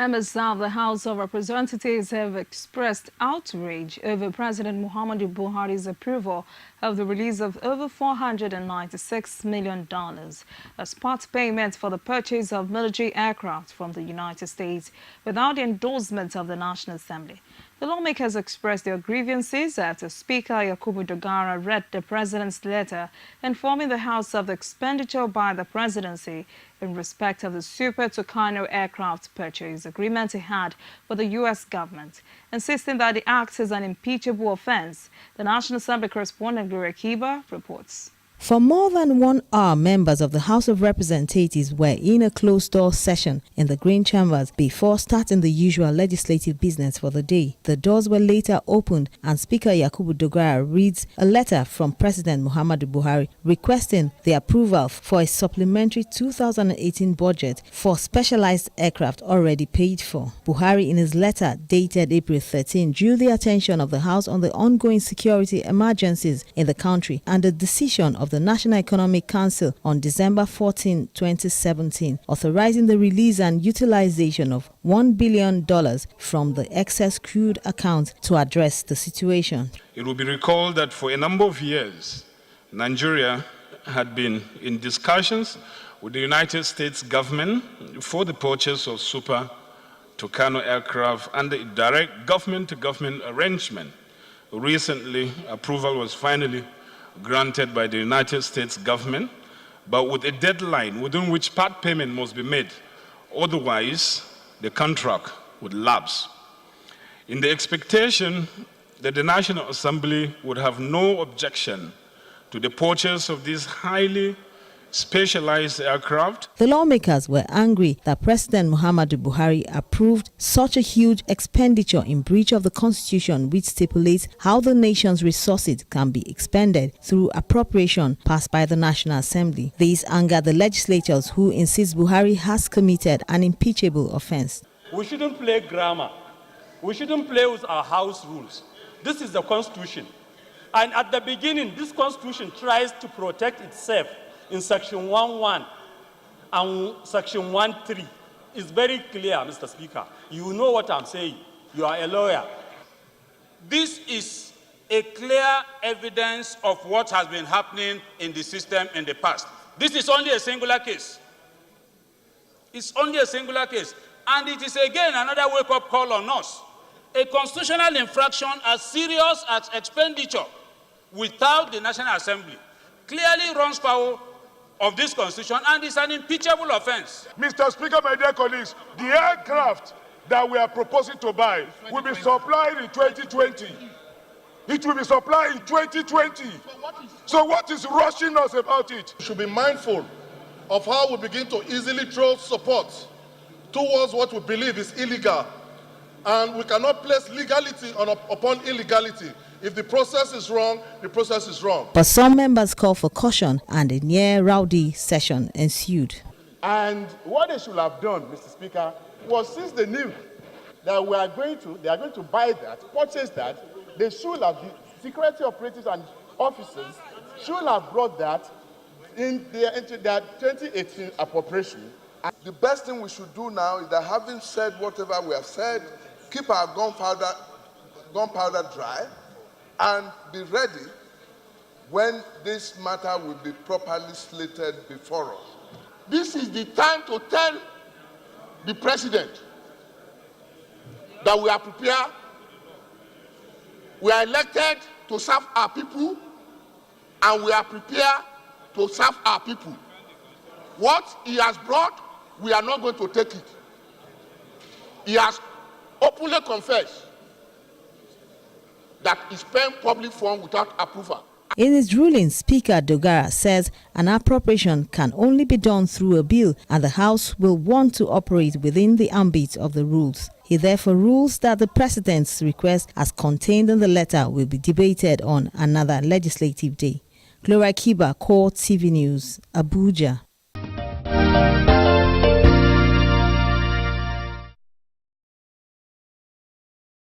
Members of the House of Representatives have expressed outrage over President Muhammadu Buhari's approval of the release of over $496 million as part payment for the purchase of military aircraft from the United States without the endorsement of the National Assembly. The lawmakers expressed their grievances after Speaker Yakubu Dogara read the President's letter informing the House of the expenditure by the Presidency in respect of the Super Tucano aircraft purchase agreement he had with the U.S. government, insisting that the act is an impeachable offense. The National Assembly correspondent Gloria Kiba reports. For more than 1 hour, members of the House of Representatives were in a closed-door session in the Green Chambers before starting the usual legislative business for the day. The doors were later opened and Speaker Yakubu Dogara reads a letter from President Muhammadu Buhari requesting the approval for a supplementary 2018 budget for specialized aircraft already paid for. Buhari, in his letter dated April 13, drew the attention of the House on the ongoing security emergencies in the country and the decision of the National Economic Council on December 14, 2017, authorizing the release and utilization of $1 billion from the excess crude account to address the situation. It will be recalled that for a number of years, Nigeria had been in discussions with the United States government for the purchase of Super Tucano aircraft under a direct government-to-government arrangement. Recently, approval was finally granted by the United States government, but with a deadline within which part payment must be made. Otherwise, the contract would lapse. In the expectation that the National Assembly would have no objection to the purchase of these highly specialized aircraft, the lawmakers were angry that President Muhammadu Buhari approved such a huge expenditure in breach of the Constitution, which stipulates how the nation's resources can be expended through appropriation passed by the National Assembly. This angered the legislators, who insist Buhari has committed an impeachable offense. We shouldn't play grammar. We shouldn't play with our house rules. This is the Constitution. And at the beginning, this Constitution tries to protect itself in Section 1.1 and Section 1.3. It's very clear, Mr. Speaker. You know what I'm saying. You are a lawyer. This is a clear evidence of what has been happening in the system in the past. This is only a singular case. It's only a singular case. And it is again another wake-up call on us. A constitutional infraction as serious as expenditure without the National Assembly clearly runs foul of this Constitution and is an impeachable offense. Mr. Speaker, my dear colleagues, the aircraft that we are proposing to buy will be supplied in 2020. It will be supplied in 2020. So what is rushing us about it? We should be mindful of how we begin to easily throw support towards what we believe is illegal. And we cannot place legality upon illegality. If the process is wrong, the process is wrong. But some members called for caution and a near rowdy session ensued. And what they should have done, Mr. Speaker, was, since they knew that they are going to buy that, purchase that, they should have, the security operatives and officers should have brought that into their 2018 appropriation. The best thing we should do now is that, having said whatever we have said, keep our gunpowder dry and be ready when this matter will be properly slated before us. This is the time to tell the president that we are prepared. We are elected to serve our people, and we are prepared to serve our people. What he has brought, we are not going to take it. He has openly confessed that he spent public funds without approval. In his ruling, Speaker Dogara says an appropriation can only be done through a bill, and the House will want to operate within the ambit of the rules. He therefore rules that the President's request, as contained in the letter, will be debated on another legislative day. Gloria Kiba, Core TV News, Abuja.